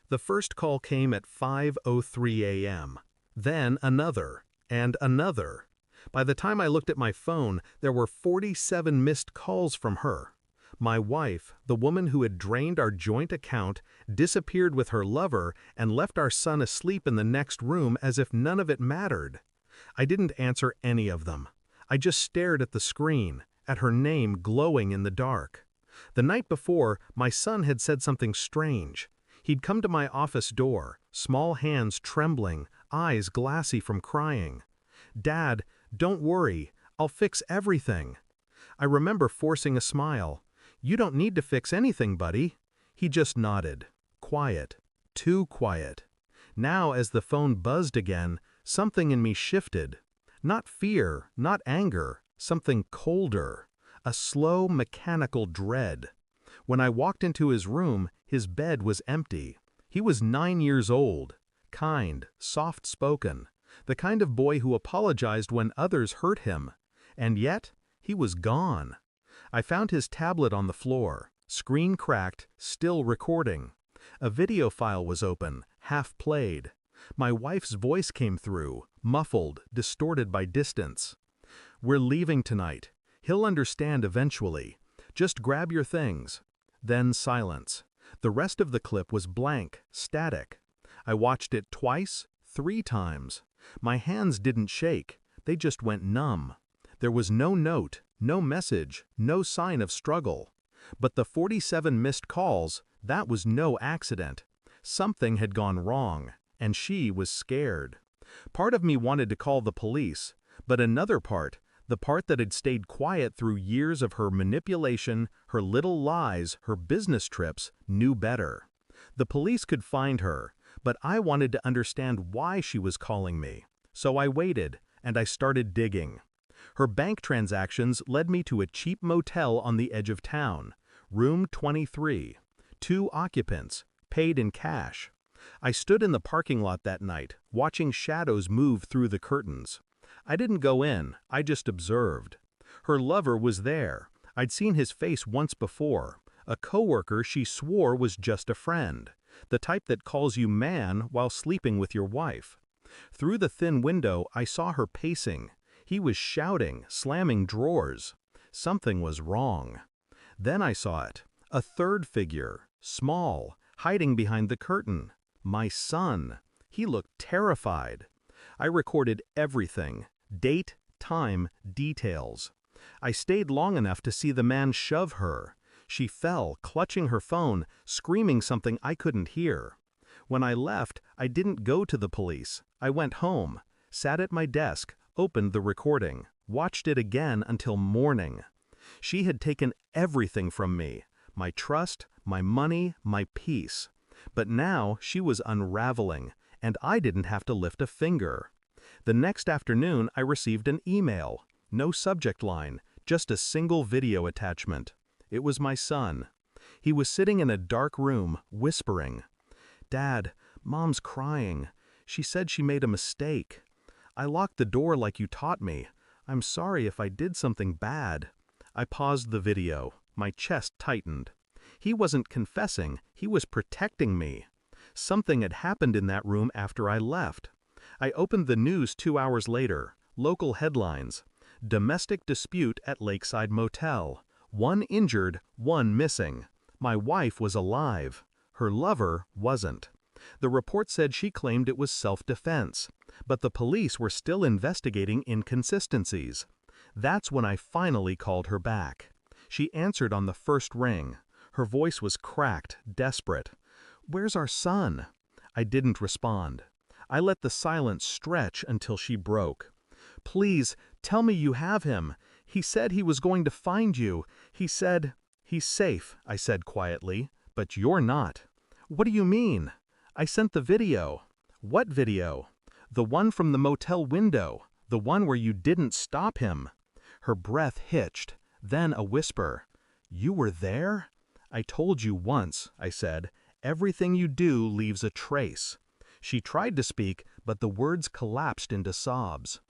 The first call came at 5:03 a.m. Then another, and another. By the time I looked at my phone, there were 47 missed calls from her. My wife, the woman who had drained our joint account, disappeared with her lover and left our son asleep in the next room as if none of it mattered. I didn't answer any of them. I just stared at the screen, at her name glowing in the dark. The night before, my son had said something strange. He'd come to my office door, small hands trembling, eyes glassy from crying. "Dad, don't worry, I'll fix everything." I remember forcing a smile. "You don't need to fix anything, buddy." He just nodded. Quiet. Too quiet. Now, as the phone buzzed again, something in me shifted. Not fear, not anger, something colder. A slow, mechanical dread. When I walked into his room, his bed was empty. He was 9 years old. Kind, soft-spoken. The kind of boy who apologized when others hurt him. And yet, he was gone. I found his tablet on the floor, screen cracked, still recording. A video file was open, half played. My wife's voice came through, muffled, distorted by distance. "We're leaving tonight. He'll understand eventually. Just grab your things." Then silence. The rest of the clip was blank, static. I watched it twice, 3 times. My hands didn't shake, they just went numb. There was no note, no message, no sign of struggle. But the 47 missed calls, that was no accident. Something had gone wrong, and she was scared. Part of me wanted to call the police, but another part, the part that had stayed quiet through years of her manipulation, her little lies, her business trips, knew better. The police could find her, but I wanted to understand why she was calling me. So I waited, and I started digging. Her bank transactions led me to a cheap motel on the edge of town, room 23. 2 occupants, paid in cash. I stood in the parking lot that night, watching shadows move through the curtains. I didn't go in, I just observed. Her lover was there. I'd seen his face once before. A coworker she swore was just a friend. The type that calls you man while sleeping with your wife. Through the thin window, I saw her pacing. He was shouting, slamming drawers. Something was wrong. Then I saw it. A third figure, small, hiding behind the curtain. My son. He looked terrified. I recorded everything. Date, time, details. I stayed long enough to see the man shove her. She fell, clutching her phone, screaming something I couldn't hear. When I left, I didn't go to the police. I went home, sat at my desk, opened the recording, watched it again until morning. She had taken everything from me, my trust, my money, my peace. But now she was unraveling, and I didn't have to lift a finger. The next afternoon, I received an email. No subject line, just a single video attachment. It was my son. He was sitting in a dark room, whispering, "Dad, Mom's crying. She said she made a mistake. I locked the door like you taught me. I'm sorry if I did something bad." I paused the video. My chest tightened. He wasn't confessing, he was protecting me. Something had happened in that room after I left. I opened the news 2 hours later. Local headlines. Domestic dispute at Lakeside Motel. 1 injured, 1 missing. My wife was alive. Her lover wasn't. The report said she claimed it was self-defense, but the police were still investigating inconsistencies. That's when I finally called her back. She answered on the first ring. Her voice was cracked, desperate. "Where's our son?" I didn't respond. I let the silence stretch until she broke. "Please, tell me you have him. He said he was going to find you. He said—" "He's safe," I said quietly, "but you're not." "What do you mean?" "I sent the video." "What video?" "The one from the motel window. The one where you didn't stop him." Her breath hitched, then a whisper. "You were there?" "I told you once," I said. "Everything you do leaves a trace." She tried to speak, but the words collapsed into sobs.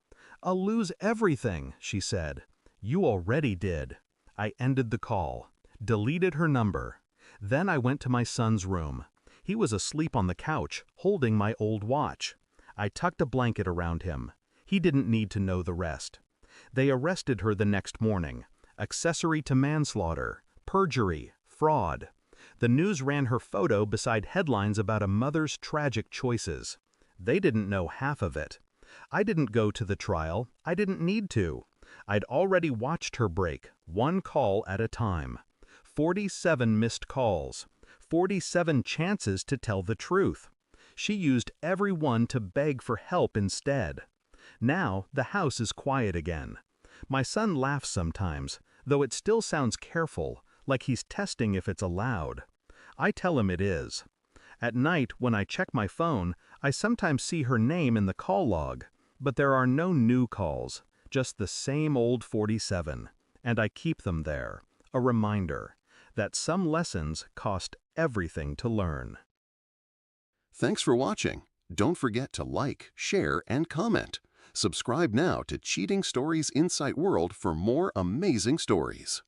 "I'll lose everything," she said. "You already did." I ended the call, deleted her number. Then I went to my son's room. He was asleep on the couch, holding my old watch. I tucked a blanket around him. He didn't need to know the rest. They arrested her the next morning. Accessory to manslaughter, perjury, fraud. The news ran her photo beside headlines about a mother's tragic choices. They didn't know half of it. I didn't go to the trial. I didn't need to. I'd already watched her break, one call at a time. 47 missed calls. 47 chances to tell the truth. She used every one to beg for help instead. Now the house is quiet again. My son laughs sometimes, though it still sounds careful, like he's testing if it's allowed. I tell him it is. At night, when I check my phone, I sometimes see her name in the call log, but there are no new calls, just the same old 47, and I keep them there, a reminder that some lessons cost everything to learn. Thanks for watching. Don't forget to like, share, and comment. Subscribe now to Cheating Stories Insight World for more amazing stories.